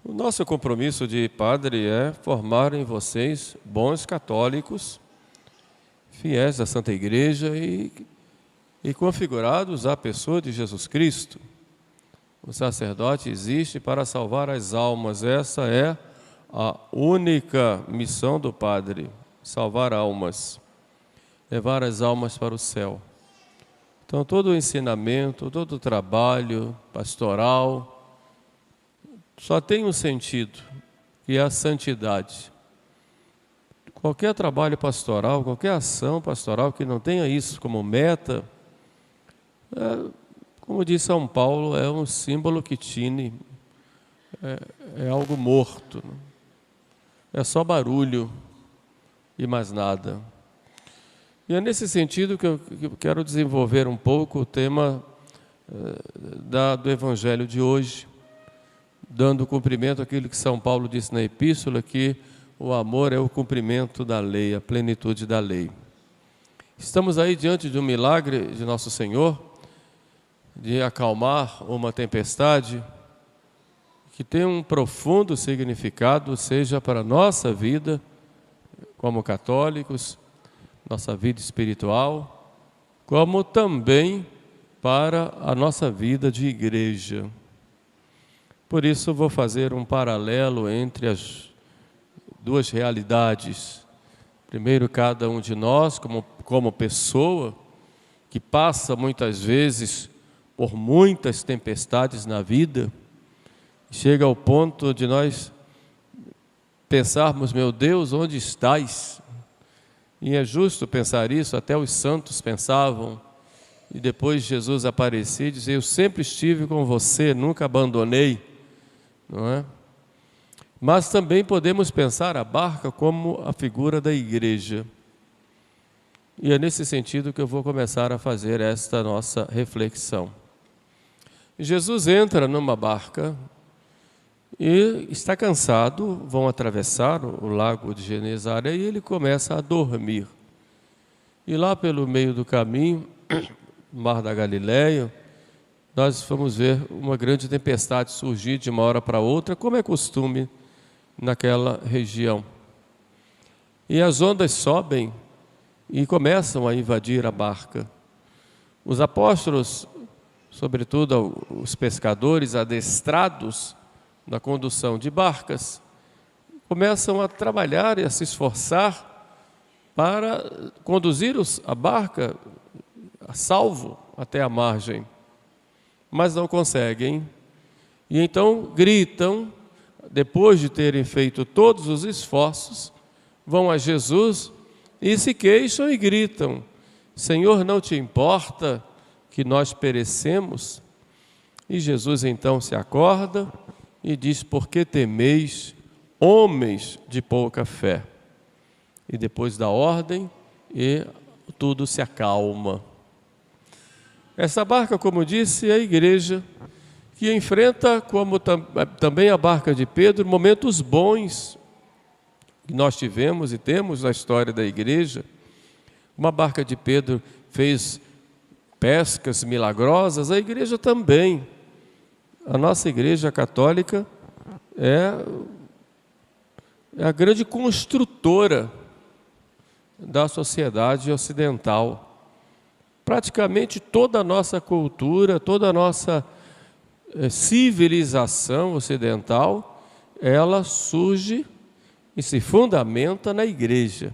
O nosso compromisso de padre é formar em vocês bons católicos, fiéis à Santa Igreja e configurados à pessoa de Jesus Cristo. O sacerdote existe para salvar as almas. Essa é a única missão do padre: salvar almas, levar as almas para o céu. Então, todo o ensinamento, todo o trabalho pastoral só tem um sentido, que é a santidade. Qualquer trabalho pastoral, qualquer ação pastoral que não tenha isso como meta, como diz São Paulo, é um símbolo que tine, é algo morto, é só barulho e mais nada. E é nesse sentido que eu quero desenvolver um pouco o tema do Evangelho de hoje, dando cumprimento àquilo que São Paulo disse na Epístola, que o amor é o cumprimento da lei, a plenitude da lei. Estamos aí diante de um milagre de Nosso Senhor, de acalmar uma tempestade, que tem um profundo significado, seja para a nossa vida, como católicos, nossa vida espiritual, como também para a nossa vida de igreja. Por isso, vou fazer um paralelo entre as duas realidades. Primeiro, cada um de nós, como pessoa, que passa muitas vezes por muitas tempestades na vida, chega ao ponto de nós pensarmos: meu Deus, onde estás? E é justo pensar isso, até os santos pensavam, e depois Jesus aparecia e dizia: eu sempre estive com você, nunca abandonei. Não é? Mas também podemos pensar a barca como a figura da igreja. E é nesse sentido que eu vou começar a fazer esta nossa reflexão. Jesus entra numa barca e está cansado, vão atravessar o lago de Genezaré e ele começa a dormir. E lá pelo meio do caminho, no Mar da Galileia, nós vamos ver uma grande tempestade surgir de uma hora para outra, como é costume naquela região. E as ondas sobem e começam a invadir a barca. Os apóstolos, sobretudo os pescadores adestrados na condução de barcas, começam a trabalhar e a se esforçar para conduzir a barca a salvo até a margem. Mas não conseguem, e então gritam, depois de terem feito todos os esforços, vão a Jesus e se queixam e gritam: Senhor, não te importa que nós perecemos? E Jesus então se acorda e diz: por que temeis, homens de pouca fé? E depois dá ordem e tudo se acalma. Essa barca, como disse, é a igreja, que enfrenta, como também a barca de Pedro, momentos bons que nós tivemos e temos na história da igreja. Uma barca de Pedro fez pescas milagrosas, a igreja também. A nossa igreja católica é a grande construtora da sociedade ocidental. Praticamente toda a nossa cultura, toda a nossa civilização ocidental, ela surge e se fundamenta na igreja.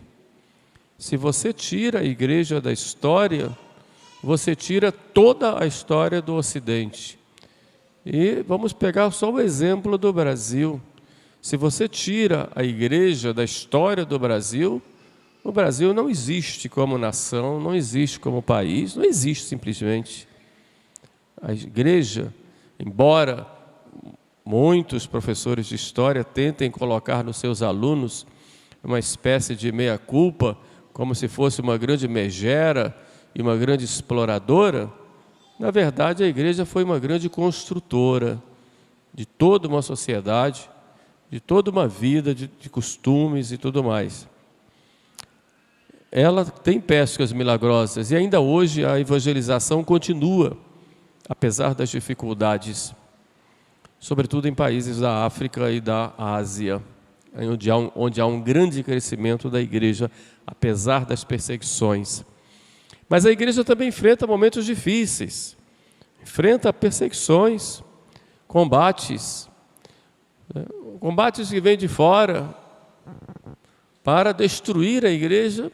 Se você tira a igreja da história, você tira toda a história do Ocidente. E vamos pegar só o exemplo do Brasil. Se você tira a igreja da história do Brasil, o Brasil não existe como nação, não existe como país, não existe simplesmente. A igreja, embora muitos professores de história tentem colocar nos seus alunos uma espécie de meia-culpa, como se fosse uma grande megera e uma grande exploradora, na verdade a igreja foi uma grande construtora de toda uma sociedade, de toda uma vida, de costumes e tudo mais. Ela tem pescas milagrosas e ainda hoje a evangelização continua, apesar das dificuldades. sobretudo em países da África e da Ásia, onde há um grande crescimento da igreja, apesar das perseguições. Mas a igreja também enfrenta momentos difíceis, enfrenta perseguições, combates que vêm de fora para destruir a igreja,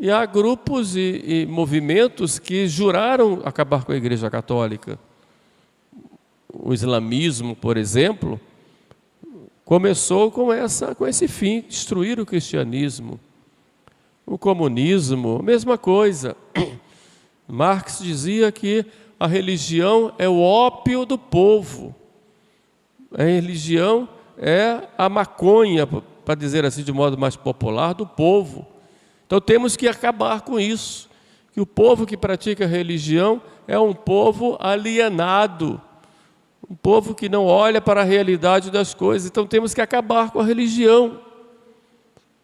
e há grupos e movimentos que juraram acabar com a igreja católica. O islamismo, por exemplo, começou com esse fim, destruir o cristianismo. O comunismo, mesma coisa. Marx dizia que a religião é o ópio do povo. A religião é a maconha, para dizer assim de modo mais popular, do povo. Então temos que acabar com isso, que o povo que pratica religião é um povo alienado, um povo que não olha para a realidade das coisas. Então temos que acabar com a religião.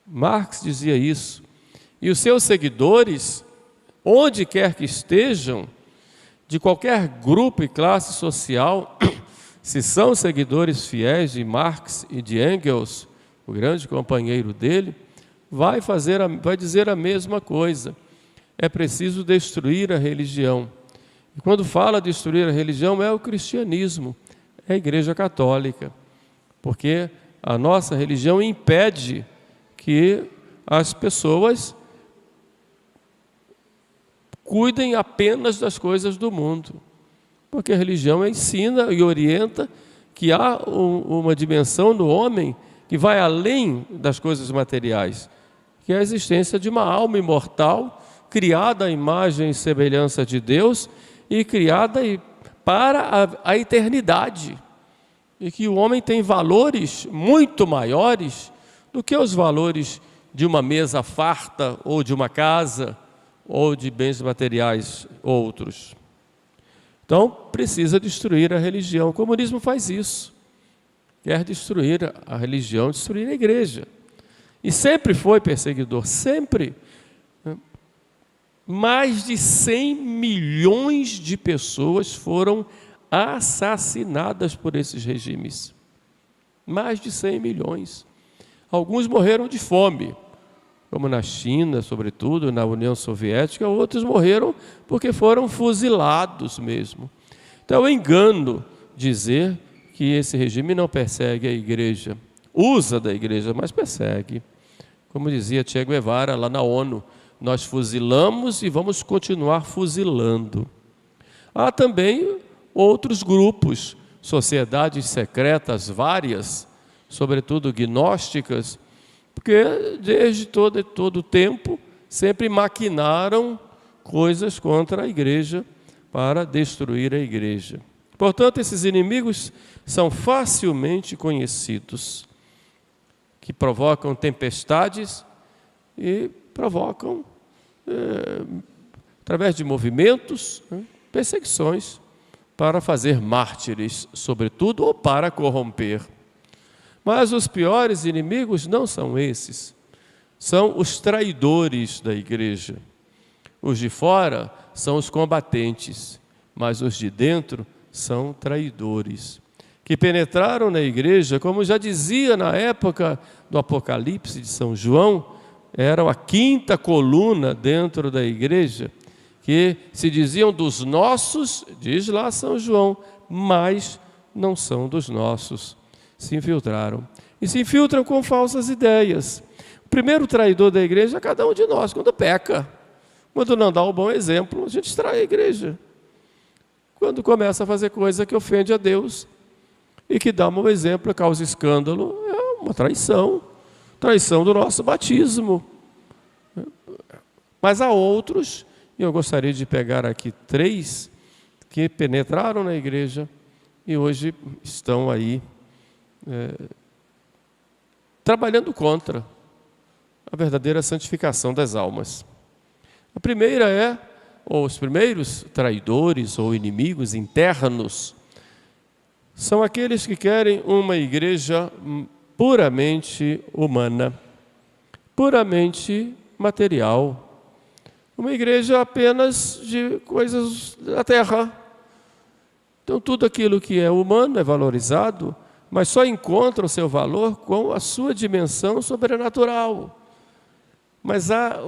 Marx dizia isso. E os seus seguidores, onde quer que estejam, de qualquer grupo e classe social, se são seguidores fiéis de Marx e de Engels, o grande companheiro dele, vai dizer a mesma coisa. É preciso destruir a religião. E quando fala destruir a religião, é o cristianismo, é a Igreja Católica, porque a nossa religião impede que as pessoas cuidem apenas das coisas do mundo, porque a religião ensina e orienta que há uma dimensão no homem que vai além das coisas materiais, que é a existência de uma alma imortal, criada à imagem e semelhança de Deus e criada para a eternidade, e que o homem tem valores muito maiores do que os valores de uma mesa farta ou de uma casa ou de bens materiais outros. Então, precisa destruir a religião. O comunismo faz isso. Quer destruir a religião, destruir a igreja. E sempre foi perseguidor, sempre. Mais de 100 milhões de pessoas foram assassinadas por esses regimes. Mais de 100 milhões. Alguns morreram de fome, como na China, sobretudo, na União Soviética. Outros morreram porque foram fuzilados mesmo. Então é engano dizer que esse regime não persegue a igreja. Usa da igreja, mas persegue. Como dizia Che Guevara lá na ONU, nós fuzilamos e vamos continuar fuzilando. Há também outros grupos, sociedades secretas várias, sobretudo gnósticas, porque desde todo o tempo sempre maquinaram coisas contra a igreja para destruir a igreja. Portanto, esses inimigos são facilmente conhecidos, que provocam tempestades e provocam, através de movimentos, perseguições, para fazer mártires, sobretudo, ou para corromper. Mas os piores inimigos não são esses, são os traidores da igreja. Os de fora são os combatentes, mas os de dentro são traidores, que penetraram na igreja, como já dizia na época do Apocalipse de São João, eram a quinta coluna dentro da igreja, que se diziam dos nossos, diz lá São João, mas não são dos nossos. Se infiltraram. E se infiltram com falsas ideias. O primeiro traidor da igreja é cada um de nós, quando peca. Quando não dá o bom exemplo, a gente trai a igreja. Quando começa a fazer coisa que ofende a Deus e que dá um mau exemplo, causa escândalo, é uma traição. Traição do nosso batismo. Mas há outros, e eu gostaria de pegar aqui 3, que penetraram na igreja e hoje estão aí trabalhando contra a verdadeira santificação das almas. A primeira os primeiros traidores ou inimigos internos são aqueles que querem uma igreja puramente humana, puramente material, uma igreja apenas de coisas da terra, Então, tudo aquilo que é humano é valorizado, mas só encontra o seu valor com a sua dimensão sobrenatural. Mas há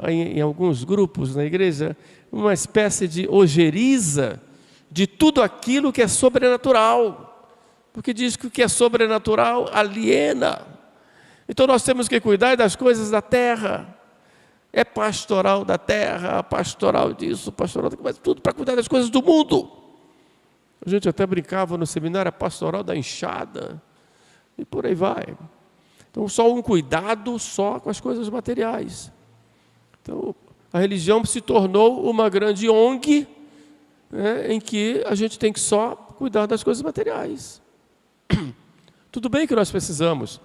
em alguns grupos na igreja, uma espécie de ojeriza de tudo aquilo que é sobrenatural, porque diz que o que é sobrenatural aliena. Então nós temos que cuidar das coisas da terra. É pastoral da terra, pastoral disso, pastoral daquilo, mas tudo para cuidar das coisas do mundo. A gente até brincava no seminário, a pastoral da enxada, e por aí vai. Então, só um cuidado só com as coisas materiais. Então, a religião se tornou uma grande ONG, né, em que a gente tem que só cuidar das coisas materiais. Tudo bem que nós precisamos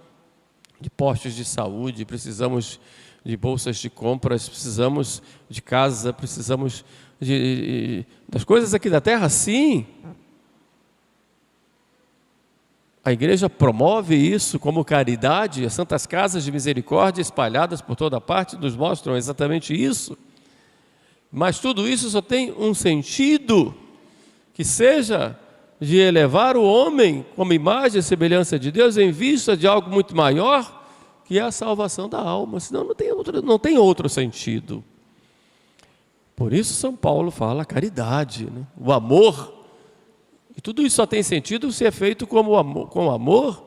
de postos de saúde, precisamos de bolsas de compras, precisamos de casa, precisamos das coisas aqui da terra, sim. A igreja promove isso como caridade, as santas casas de misericórdia espalhadas por toda parte nos mostram exatamente isso. Mas tudo isso só tem um sentido, que seja de elevar o homem como imagem e semelhança de Deus em vista de algo muito maior, que é a salvação da alma, senão não tem outro sentido. Por isso São Paulo fala caridade, né? O amor. E tudo isso só tem sentido se é feito com amor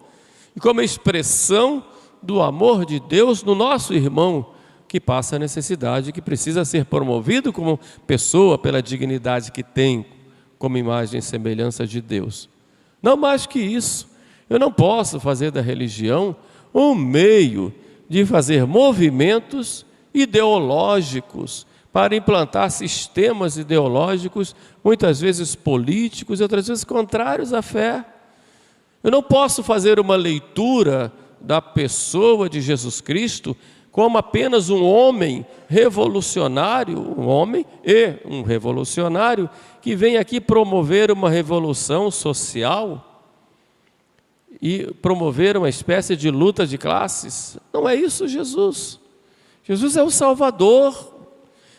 e como expressão do amor de Deus no nosso irmão que passa necessidade, que precisa ser promovido como pessoa pela dignidade que tem como imagem e semelhança de Deus. Não mais que isso, eu não posso fazer da religião um meio de fazer movimentos ideológicos para implantar sistemas ideológicos, muitas vezes políticos e outras vezes contrários à fé. Eu não posso fazer uma leitura da pessoa de Jesus Cristo como apenas um homem revolucionário, um homem e um revolucionário que vem aqui promover uma revolução social e promover uma espécie de luta de classes. Não é isso Jesus. Jesus é o Salvador.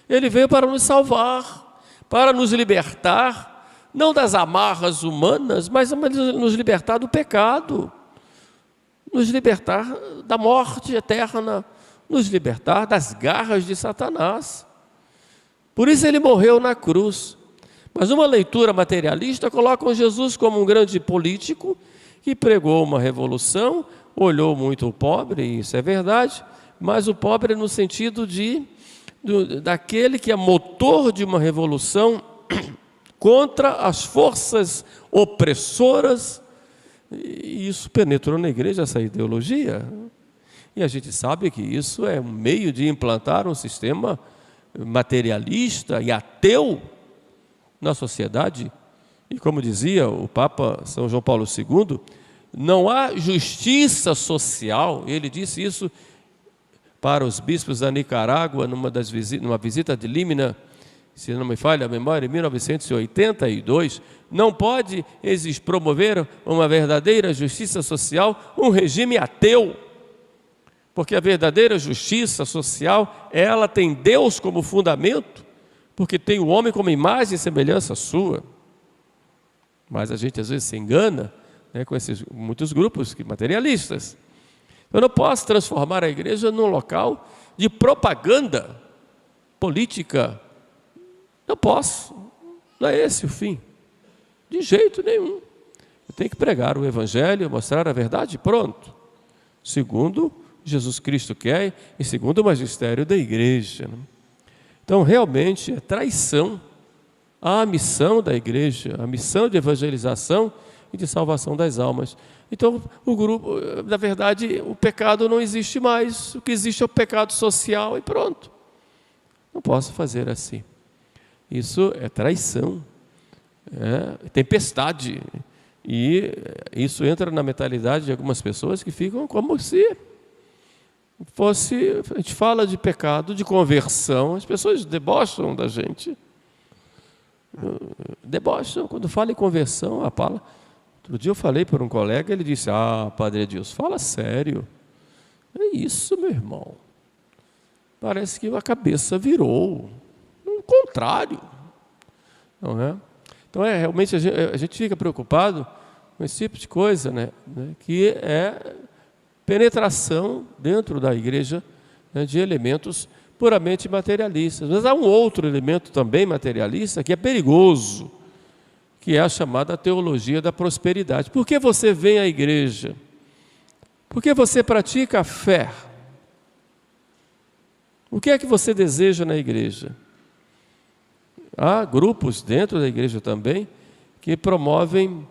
Ele veio para nos salvar, para nos libertar, não das amarras humanas, mas nos libertar do pecado, nos libertar da morte eterna, nos libertar das garras de Satanás. Por isso ele morreu na cruz. Mas uma leitura materialista coloca Jesus como um grande político que pregou uma revolução, olhou muito o pobre, e isso é verdade, mas o pobre no sentido daquele que é motor de uma revolução contra as forças opressoras, e isso penetrou na igreja, essa ideologia, e a gente sabe que isso é um meio de implantar um sistema materialista e ateu na sociedade. E como dizia o Papa São João Paulo II, não há justiça social. Ele disse isso para os bispos da Nicarágua numa visita de Límina, se não me falha a memória, em 1982. Não pode promover uma verdadeira justiça social um regime ateu, porque a verdadeira justiça social, ela tem Deus como fundamento, porque tem o homem como imagem e semelhança sua. Mas a gente às vezes se engana, né, com muitos grupos materialistas. Eu não posso transformar a igreja num local de propaganda política. Não posso. Não é esse o fim. De jeito nenhum. Eu tenho que pregar o evangelho, mostrar a verdade, pronto. Segundo Jesus Cristo quer e segundo o magistério da igreja. Então, realmente, é traição à missão da igreja, a missão de evangelização e de salvação das almas. Então, na verdade, o pecado não existe mais. O que existe é o pecado social e pronto. Não posso fazer assim. Isso é traição, é tempestade. E isso entra na mentalidade de algumas pessoas que ficam como se fosse... A gente fala de pecado, de conversão, as pessoas debocham da gente. Debocham. Quando fala em conversão, a palavra... Outro dia eu falei para um colega, ele disse: Padre Adilson, fala sério. É isso, meu irmão. Parece que a cabeça virou. O contrário. Não é? Então, realmente a gente fica preocupado com esse tipo de coisa, né? Que é penetração dentro da igreja, né, de elementos puramente materialistas. Mas há um outro elemento também materialista que é perigoso, que é a chamada teologia da prosperidade. Por que você vem à igreja? Por que você pratica a fé? O que é que você deseja na igreja? Há grupos dentro da igreja também que promovem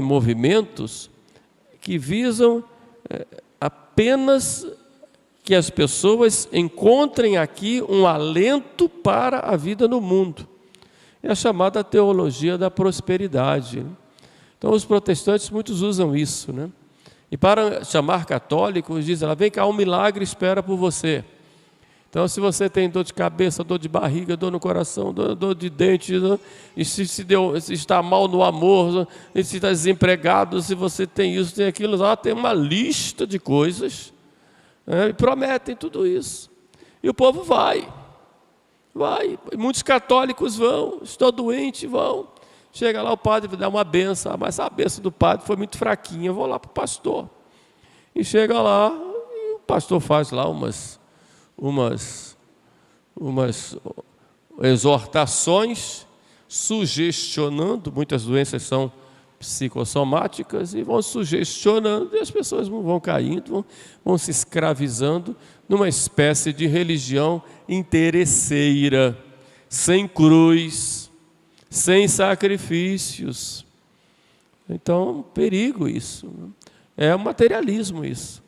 movimentos que visam apenas que as pessoas encontrem aqui um alento para a vida no mundo. É a chamada teologia da prosperidade. Então, os protestantes, muitos usam isso, né? E para chamar católicos, dizem, vem cá, um milagre espera por você. Então, se você tem dor de cabeça, dor de barriga, dor no coração, dor de dente, e se está mal no amor, e se está desempregado, se você tem isso, tem aquilo, tem uma lista de coisas, e prometem tudo isso. E o povo vai. Muitos católicos vão, estou doente, vão. Chega lá, o padre dá uma benção, mas a benção do padre foi muito fraquinha, eu vou lá para o pastor. E chega lá, e o pastor faz lá umas exortações, sugestionando, muitas doenças são psicossomáticas, e vão sugestionando, e as pessoas vão caindo, vão se escravizando numa espécie de religião interesseira, sem cruz, sem sacrifícios. Então, perigo isso. É um materialismo isso.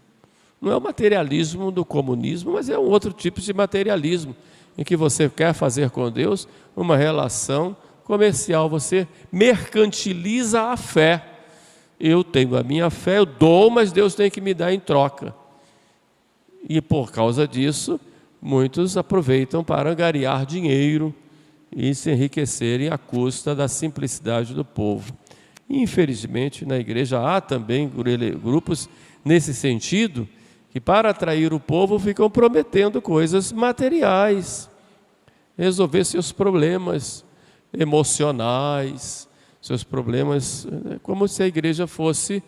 Não é o materialismo do comunismo, mas é um outro tipo de materialismo, em que você quer fazer com Deus uma relação comercial, você mercantiliza a fé. Eu tenho a minha fé, eu dou, mas Deus tem que me dar em troca. E por causa disso, muitos aproveitam para angariar dinheiro e se enriquecerem à custa da simplicidade do povo. Infelizmente, na igreja há também grupos nesse sentido, que para atrair o povo ficam prometendo coisas materiais, resolver seus problemas emocionais, seus problemas, como se a igreja fosse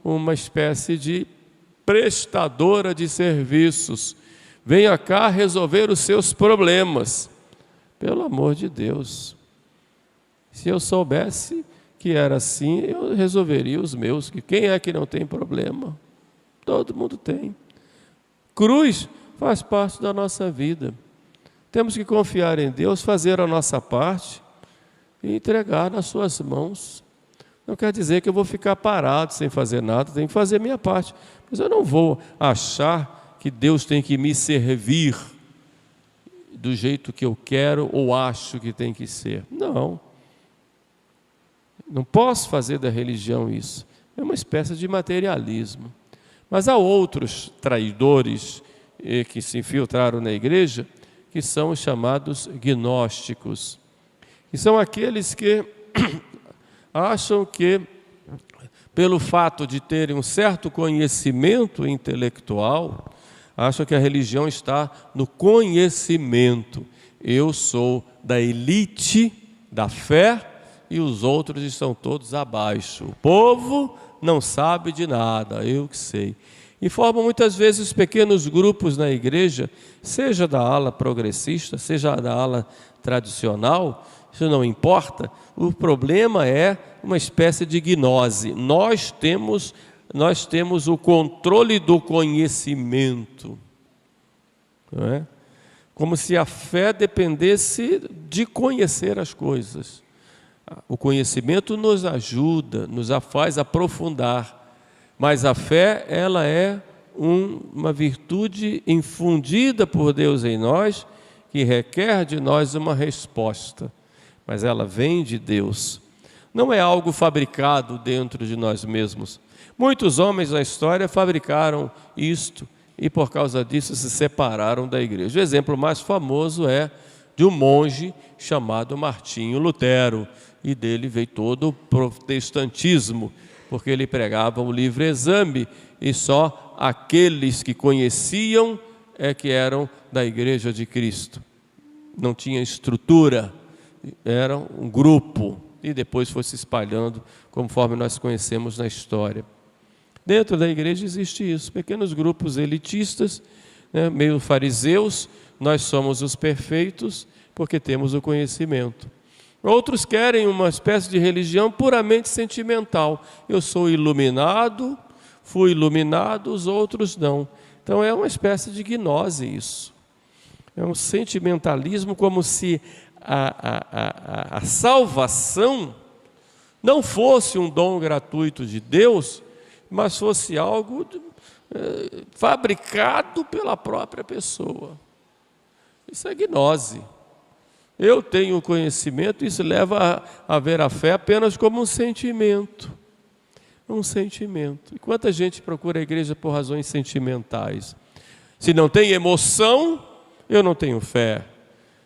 uma espécie de prestadora de serviços. Venha cá resolver os seus problemas. Pelo amor de Deus. Se eu soubesse que era assim, eu resolveria os meus. Quem é que não tem problema? Todo mundo tem. Cruz faz parte da nossa vida. Temos que confiar em Deus, fazer a nossa parte e entregar nas suas mãos. Não quer dizer que eu vou ficar parado sem fazer nada, tenho que fazer a minha parte. Mas eu não vou achar que Deus tem que me servir do jeito que eu quero ou acho que tem que ser. Não. Não posso fazer da religião isso. É uma espécie de materialismo. Mas há outros traidores que se infiltraram na igreja, que são os chamados gnósticos, que são aqueles que acham que, pelo fato de terem um certo conhecimento intelectual, acham que a religião está no conhecimento. Eu sou da elite da fé e os outros estão todos abaixo. O povo não sabe de nada, eu que sei. E formam muitas vezes pequenos grupos na igreja, seja da ala progressista, seja da ala tradicional, isso não importa. O problema é uma espécie de gnose. Nós temos o controle do conhecimento, não é? Como se a fé dependesse de conhecer as coisas. O conhecimento nos ajuda, nos faz aprofundar, mas a fé, ela é uma virtude infundida por Deus em nós, que requer de nós uma resposta, mas ela vem de Deus. Não é algo fabricado dentro de nós mesmos. Muitos homens na história fabricaram isto e por causa disso se separaram da igreja. O exemplo mais famoso é de um monge chamado Martinho Lutero, e dele veio todo o protestantismo, porque ele pregava o livre exame, e só aqueles que conheciam é que eram da igreja de Cristo. não tinha estrutura, era um grupo, e depois foi se espalhando, conforme nós conhecemos na história. Dentro da igreja existe isso, pequenos grupos elitistas, né, meio fariseus, nós somos os perfeitos, porque temos o conhecimento. Outros querem uma espécie de religião puramente sentimental. Eu sou iluminado, fui iluminado, os outros não. Então é uma espécie de gnose isso. É um sentimentalismo, como se a salvação não fosse um dom gratuito de Deus, mas fosse algo fabricado pela própria pessoa. Isso é gnose. Eu tenho conhecimento, isso leva a ver a fé apenas como um sentimento. Um sentimento. E quanta gente procura a igreja por razões sentimentais? Se não tem emoção, eu não tenho fé.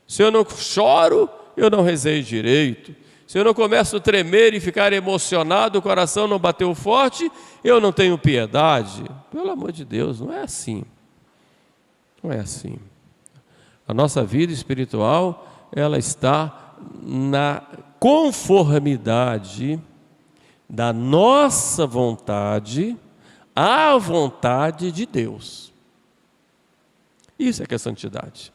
Se eu não choro, eu não rezei direito. Se eu não começo a tremer e ficar emocionado, o coração não bateu forte, eu não tenho piedade. Pelo amor de Deus, não é assim. Não é assim. A nossa vida espiritual, ela está na conformidade da nossa vontade à vontade de Deus. Isso é que é santidade.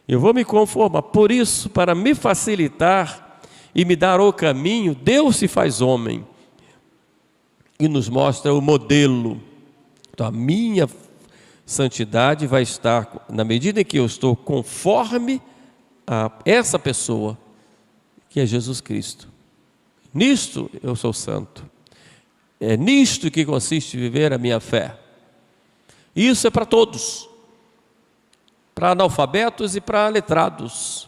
Eu vou me conformar. Por isso, para me facilitar e me dar o caminho, Deus se faz homem e nos mostra o modelo. Então, a minha santidade vai estar na medida em que eu estou conforme a essa pessoa, que é Jesus Cristo. Nisto eu sou santo. É nisto que consiste viver a minha fé. Isso é para todos. Para analfabetos e para letrados.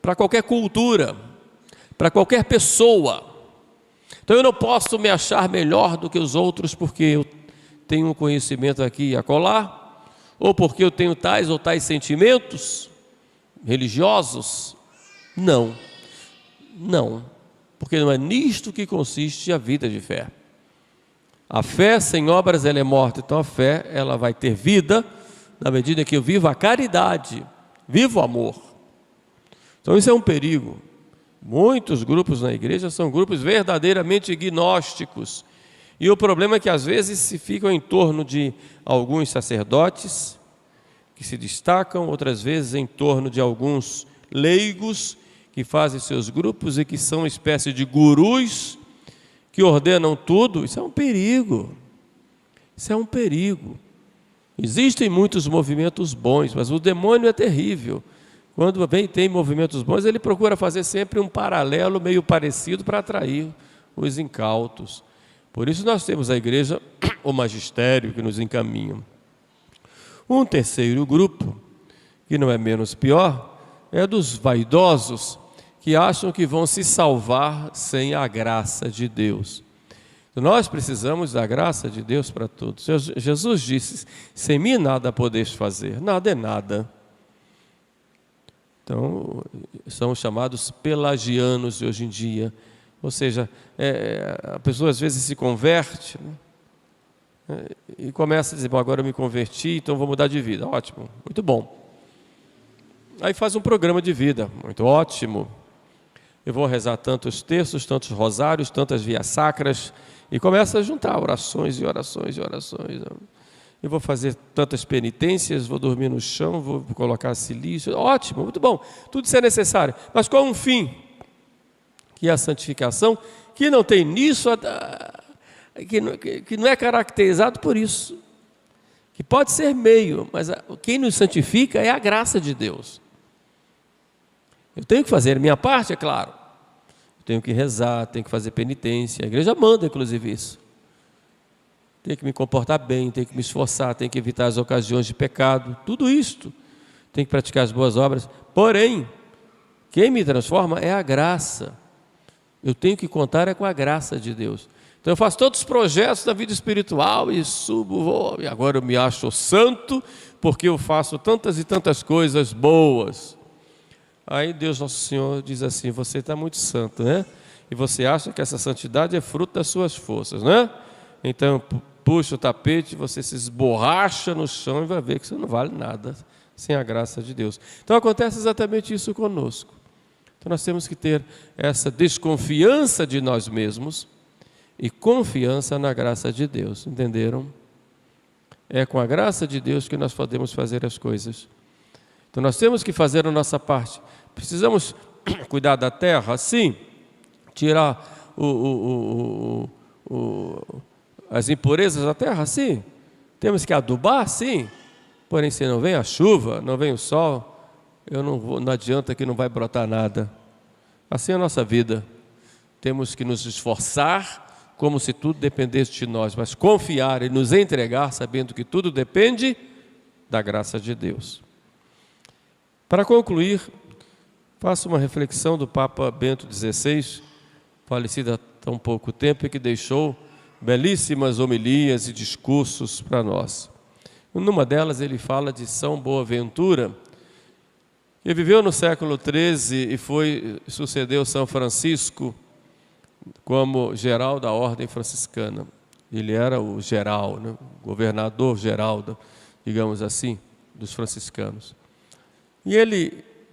Para qualquer cultura. Para qualquer pessoa. Então eu não posso me achar melhor do que os outros porque eu tenho um conhecimento aqui e acolá, ou porque eu tenho tais ou tais sentimentos religiosos. Não, porque não é nisto que consiste a vida de fé. A fé sem obras ela é morta, então a fé ela vai ter vida na medida que eu vivo a caridade, vivo o amor. Então isso é um perigo. Muitos grupos na igreja são grupos verdadeiramente gnósticos. E o problema é que às vezes se ficam em torno de alguns sacerdotes que se destacam, outras vezes em torno de alguns leigos que fazem seus grupos e que são uma espécie de gurus que ordenam tudo. Isso é um perigo. Isso é um perigo. Existem muitos movimentos bons, mas o demônio é terrível. Quando tem movimentos bons, ele procura fazer sempre um paralelo meio parecido para atrair os incautos. Por isso nós temos a igreja, o magistério que nos encaminha. Um terceiro grupo, que não é menos pior, é dos vaidosos que acham que vão se salvar sem a graça de Deus. Nós precisamos da graça de Deus para todos. Jesus disse, sem mim nada podeis fazer, nada é nada. Então, são chamados pelagianos de hoje em dia. Ou seja, a pessoa às vezes se converte, né, e começa a dizer, bom, agora eu me converti, então vou mudar de vida. Ótimo, muito bom. Aí faz um programa de vida, muito ótimo. Eu vou rezar tantos terços, tantos rosários, tantas vias sacras, e começa a juntar orações e orações e orações. Eu vou fazer tantas penitências, vou dormir no chão, vou colocar silício. Ótimo, muito bom, tudo isso é necessário. Mas qual um fim? Que é a santificação, que não tem nisso, que não é caracterizado por isso, que pode ser meio, mas quem nos santifica é a graça de Deus. Eu tenho que fazer a minha parte, é claro, eu tenho que rezar, tenho que fazer penitência, a igreja manda inclusive isso, tenho que me comportar bem, tenho que me esforçar, tenho que evitar as ocasiões de pecado, tudo isto, tenho que praticar as boas obras, porém, quem me transforma é a graça. Eu tenho que contar com a graça de Deus. Então eu faço todos os projetos da vida espiritual e subo, e agora eu me acho santo porque eu faço tantas e tantas coisas boas. Aí Deus Nosso Senhor diz assim, você está muito santo, né? E você acha que essa santidade é fruto das suas forças, né? Então puxa o tapete, você se esborracha no chão e vai ver que você não vale nada. sem a graça de Deus. Então acontece exatamente isso conosco. Então nós temos que ter essa desconfiança de nós mesmos e confiança na graça de Deus, entenderam? É com a graça de Deus que nós podemos fazer as coisas. Então nós temos que fazer a nossa parte. Precisamos cuidar da terra, sim. Tirar as impurezas da terra, sim. Temos que adubar, sim. Porém, se não vem a chuva, não vem o sol, não adianta que não vai brotar nada. Assim é a nossa vida. Temos que nos esforçar como se tudo dependesse de nós, mas confiar e nos entregar sabendo que tudo depende da graça de Deus. Para concluir, faço uma reflexão do Papa Bento XVI, falecido há tão pouco tempo e que deixou belíssimas homilias e discursos para nós. Numa delas ele fala de São Boaventura, que viveu no século XIII e sucedeu São Francisco como geral da ordem franciscana. Ele era o geral, né? Governador geral, digamos assim, dos franciscanos. E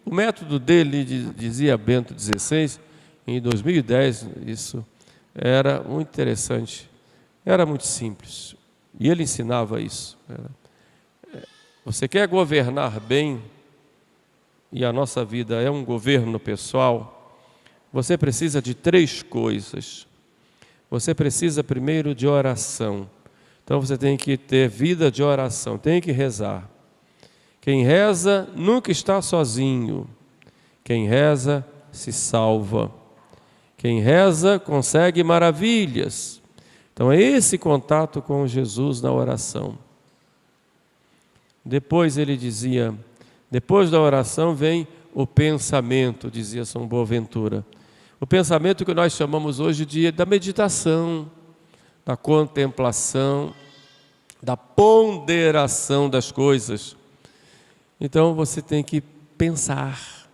o método dele, dizia Bento XVI, em 2010, isso era muito interessante, era muito simples. E ele ensinava isso. Você quer governar bem, e a nossa vida é um governo pessoal, você precisa de 3 coisas. Você precisa primeiro de oração. Então você tem que ter vida de oração, tem que rezar. Quem reza nunca está sozinho. Quem reza se salva. Quem reza consegue maravilhas. Então é esse contato com Jesus na oração. Depois ele dizia, depois da oração vem o pensamento, dizia São Boaventura. O pensamento que nós chamamos hoje da meditação, da contemplação, da ponderação das coisas. Então você tem que pensar,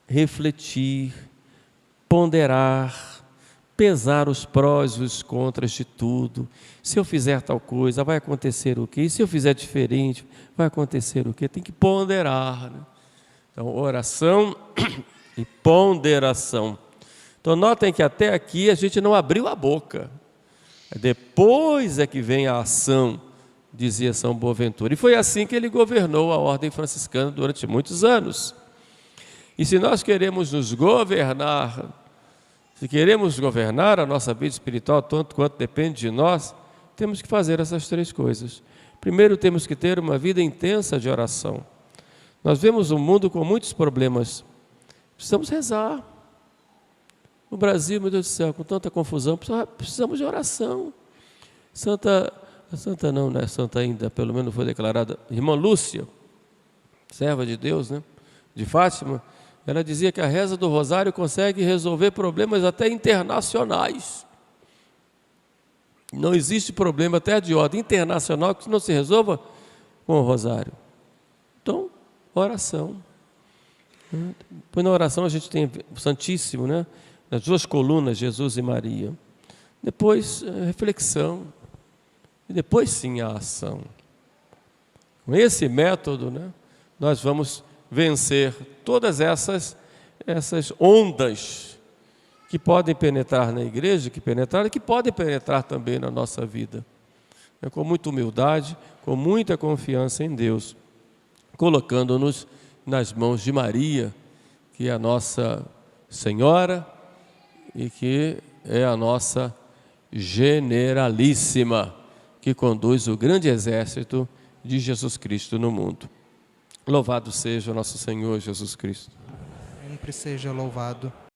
refletir, ponderar, pesar os prós e os contras de tudo. Se eu fizer tal coisa, vai acontecer o quê? E se eu fizer diferente, vai acontecer o quê? Tem que ponderar, né? Então, oração e ponderação. Então, notem que até aqui a gente não abriu a boca. Depois é que vem a ação, dizia São Boaventura. E foi assim que ele governou a ordem franciscana durante muitos anos. E se nós queremos nos governar, se queremos governar a nossa vida espiritual, tanto quanto depende de nós, temos que fazer essas 3 coisas. Primeiro, temos que ter uma vida intensa de oração. Nós vemos um mundo com muitos problemas. Precisamos rezar. No Brasil, meu Deus do céu, com tanta confusão, precisamos de oração. Santa não é santa ainda, pelo menos foi declarada, irmã Lúcia, serva de Deus, né, de Fátima, ela dizia que a reza do rosário consegue resolver problemas até internacionais. Não existe problema até de ordem internacional que não se resolva com o rosário. Então, oração. Depois na oração a gente tem o Santíssimo, né? As 2 colunas, Jesus e Maria. Depois, reflexão. E depois, sim, a ação. Com esse método, né, nós vamos vencer todas essas ondas que podem penetrar na igreja, que podem penetrar também na nossa vida. Com muita humildade, com muita confiança em Deus, colocando-nos nas mãos de Maria, que é a nossa Senhora e que é a nossa generalíssima, que conduz o grande exército de Jesus Cristo no mundo. Louvado seja o nosso Senhor Jesus Cristo. Sempre seja louvado.